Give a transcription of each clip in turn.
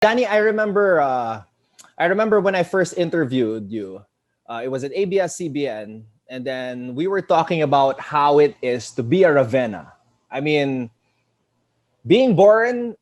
Dani, I remember when I first interviewed you. It was at ABS-CBN, and then we were talking about how it is to be a Ravena. I mean, being born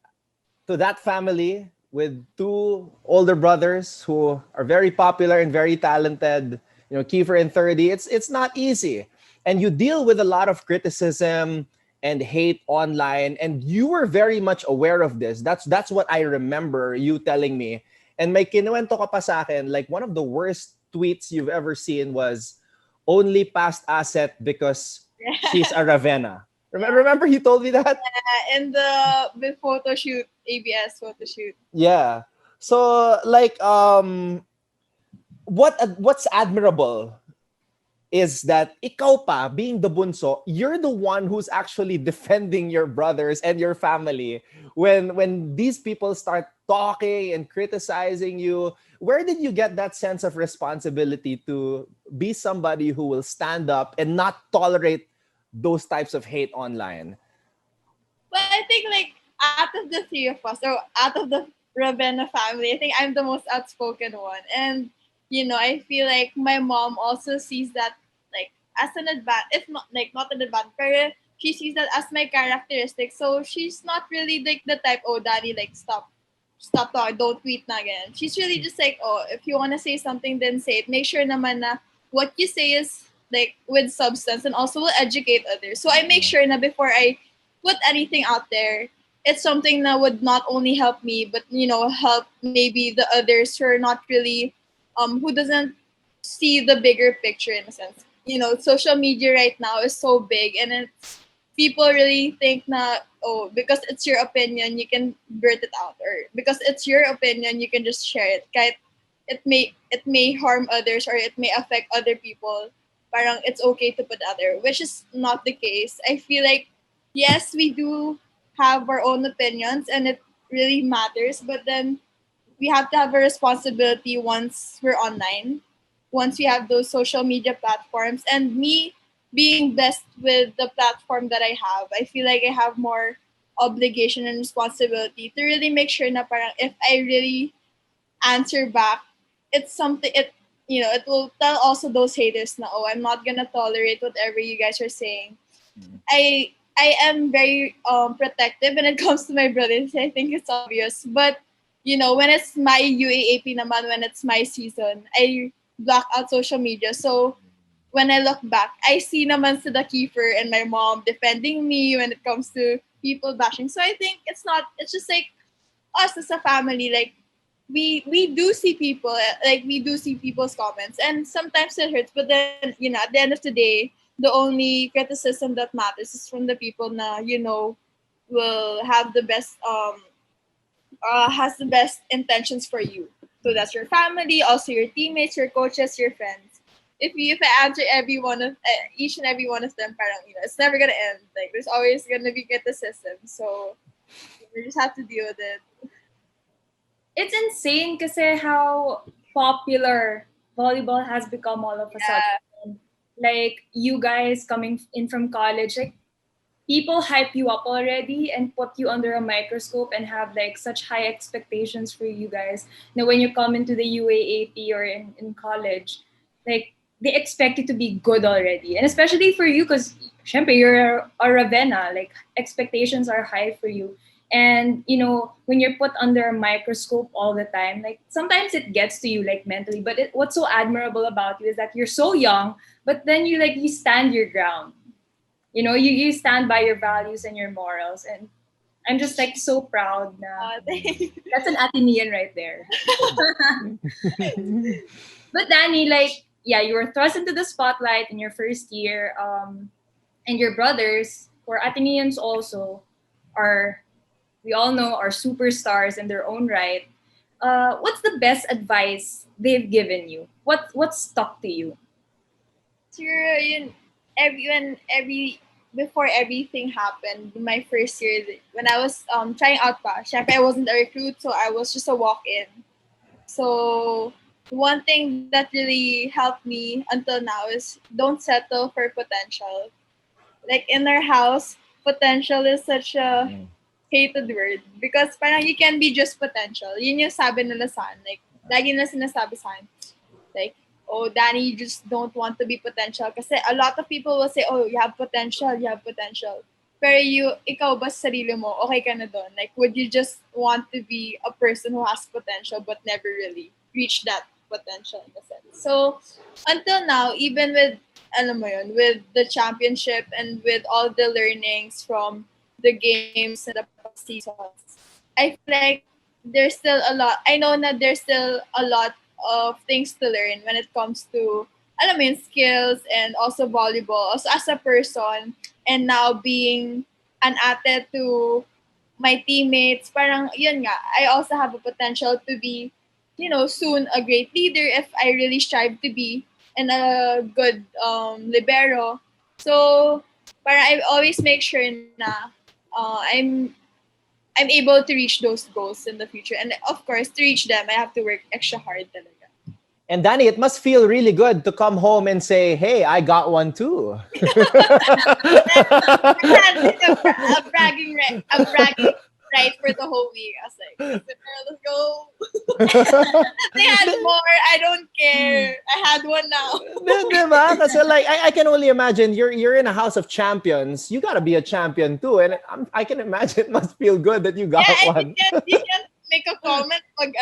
to that family with two older brothers who are very popular and very talented, Kiefer and Thirdy, it's not easy. And you deal with a lot of criticism and hate online, and you were very much aware of this. That's what I remember you telling me. And may kinuwento ka pa sa akin, like one of the worst tweets you've ever seen was only past asset because she's a Ravena. Remember he told me that? In the photo shoot, ABS photo shoot. Yeah. So like what's admirable is that ikaw pa, being the bunso, you're the one who's actually defending your brothers and your family when these people start talking and criticizing you. Where did you get that sense of responsibility to be somebody who will stand up and not tolerate those types of hate online? Well, I think like out of the three of us, or out of the Ravenna family, I think I'm the most outspoken one. And I feel like my mom also sees that like as an advantage, if not like not an advantage, but she sees that as my characteristic. So she's not really like the type, oh daddy, like stop talking, don't tweet na again. She's really just like, oh, if you wanna say something, then say it. Make sure naman na what you say is like with substance and also will educate others. So I make sure na before I put anything out there, it's something that would not only help me, but help maybe the others who are not really, who doesn't see the bigger picture in a sense. Social media right now is so big, and it's people really think na, oh, because it's your opinion you can blurt it out, or because it's your opinion you can just share it. Kahit it may harm others or it may affect other people. Parang it's okay to put out there, which is not the case. I feel like yes, we do have our own opinions and it really matters, but then we have to have a responsibility once we're online, once we have those social media platforms. And me being blessed with the platform that I have, I feel like I have more obligation and responsibility to really make sure na parang if I really answer back, it's something it will tell also those haters na, oh, I'm not gonna tolerate whatever you guys are saying. I am very protective when it comes to my brothers. I think it's obvious. But when it's my UAAP naman, when it's my season, I block out social media. So when I look back, I see naman sila Kiefer and my mom defending me when it comes to people bashing. So I think it's just like us as a family, like we do see people, like we do see people's comments, and sometimes it hurts, but then at the end of the day, the only criticism that matters is from the people na will have the best has the best intentions for you. So that's your family, also your teammates, your coaches, your friends. If I answer every one of each and every one of them, parang it's never gonna end. Like there's always gonna be criticism, so we just have to deal with it. It's insane kasi how popular volleyball has become all of a sudden. Like you guys coming in from college, like people hype you up already and put you under a microscope and have like such high expectations for you guys. Now when you come into the UAAP or in college, like they expect you to be good already. And especially for you, because syempre you're a Ravenna, like expectations are high for you. And when you're put under a microscope all the time, like sometimes it gets to you like mentally, but what's so admirable about you is that you're so young, but then you stand your ground. You stand by your values and your morals, and I'm just like so proud na that's an Atenean right there. But Dani, like, yeah, you were thrust into the spotlight in your first year, and your brothers, or Ateneans also, are, we all know, are superstars in their own right. What's the best advice they've given you? What stuck to you? Sure, every before everything happened, my first year when I was trying out pa, syempre I wasn't a recruit, so I was just a walk-in. So one thing that really helped me until now is don't settle for potential. Like in our house, potential is such a hated word because parang you can be just potential. Yun yung sabi nila sa akin. Like, lagi nila sinasabi sa akin. Like, oh, Dani, you just don't want to be potential. Kasi a lot of people will say, oh, you have potential, you have potential. Pero ikaw ba sa sarili mo, okay ka na doon? Like, would you just want to be a person who has potential but never really reach that potential in a sense? So, until now, even with, alam mo yun, with the championship and with all the learnings from the games in the past seasons, I feel like there's still a lot. I know that there's still a lot of things to learn when it comes to, alam mo yun, skills and also volleyball. Also as a person and now being an ate to my teammates, parang yun nga, I also have a potential to be, soon a great leader if I really strive to be and a good libero. So, parang I always make sure na I'm able to reach those goals in the future. And of course, to reach them, I have to work extra hard talaga. And Dani, it must feel really good to come home and say, hey, I got one too. A bragging right for the whole week. I was like, let's go. They had more. I don't care. I had one now. Diba? Kasi like, I can only imagine you're in a house of champions. You gotta be a champion too. And I can imagine it must feel good that you got one. You can make a comment pag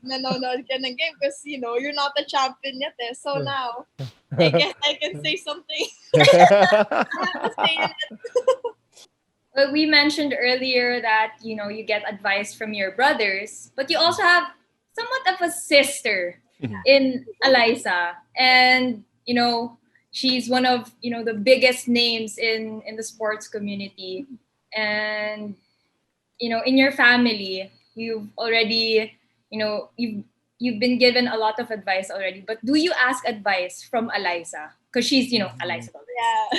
nanonood ka ng game because, you're not a champion yet eh. So now, I guess I can say something. I have to say it. Well, we mentioned earlier that, you get advice from your brothers, but you also have somewhat of a sister in Alyssa. And, she's one of, the biggest names in the sports community. And, in your family, you've already, you've been given a lot of advice already. But do you ask advice from Alyssa? Because she's, Alyssa Valdez. Yeah.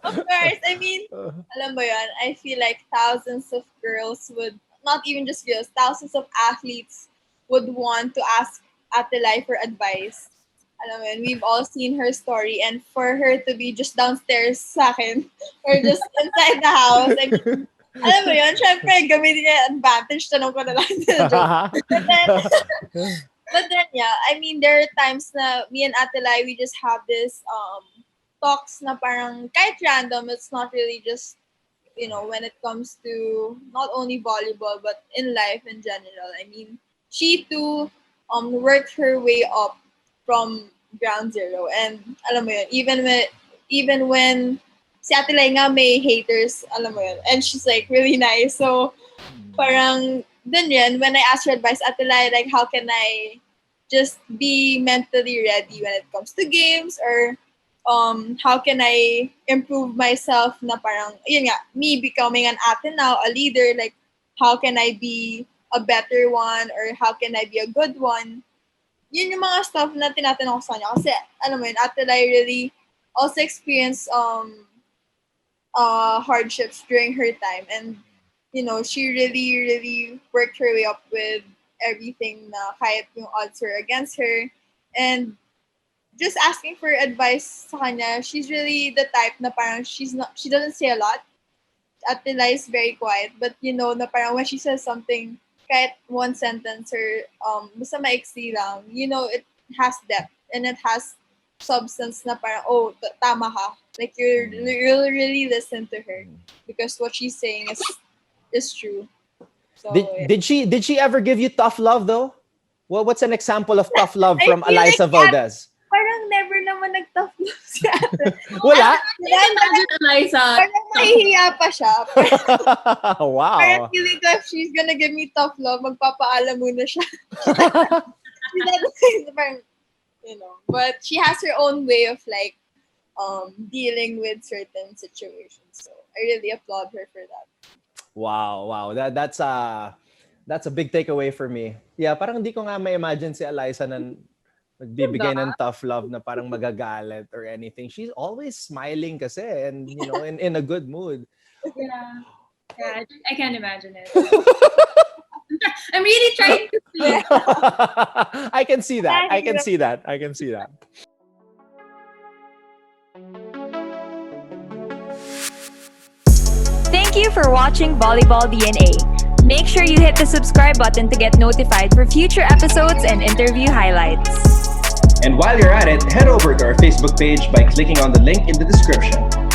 Of course. I mean, alam mo yun, I feel like thousands of girls would, not even just girls, thousands of athletes would want to ask Ate Lai for advice. Alam mo yun, we've all seen her story and for her to be just downstairs sa akin or just inside the house, I mean, alam mo yun, syempre, gamitin niya yung advantage, tanong ko na lang. But then, yeah, I mean, there are times na me and Ate Lai, we just have this talks na parang kahit random, it's not really just, when it comes to not only volleyball, but in life in general. I mean, she too worked her way up from ground zero. And alam mo yun, even when si Ate Lai nga may haters, alam mo yun, and she's like really nice. So, parang, dun yun, when I asked her advice, Ate Lai, like, how can I just be mentally ready when it comes to games or how can I improve myself na parang, yun nga, me becoming an ate now, a leader, like, how can I be a better one or how can I be a good one? Yun yung mga stuff na tinatanong ko sa kanya. Kasi, alam mo yun, Ate Lai really also experienced hardships during her time. And, she really, really worked her way up with everything na kahit yung odds were against her. And just asking for advice sa kanya, she's really the type na parang she doesn't say a lot. Ate Lai is very quiet, but na parang when she says something, kahit one sentence or basta maiksi lang, it has depth and it has substance na parang, oh, tama ka. Like, you'll really listen to her because what she's saying is true. So, did she ever give you tough love though? Well, what's an example of tough love from feel like Alyssa Valdez? Parang never naman nag-tough love si ate. Wala? Imagine Alyssa. Parang nahihiya pa siya. Wow. Parang feeling ko if she's gonna give me tough love, magpapaalam muna siya. Parang, but she has her own way of like dealing with certain situations. So I really applaud her for that. Wow. That's a big takeaway for me. Yeah, parang hindi ko nga ma-imagine si Alyssa na nagbibigay ng tough love na parang magagalit or anything. She's always smiling kasi and in a good mood. Yeah, I can't imagine it. I'm really trying to see. I can see that. Thank you for watching Volleyball DNA. Make sure you hit the subscribe button to get notified for future episodes and interview highlights. And while you're at it, head over to our Facebook page by clicking on the link in the description.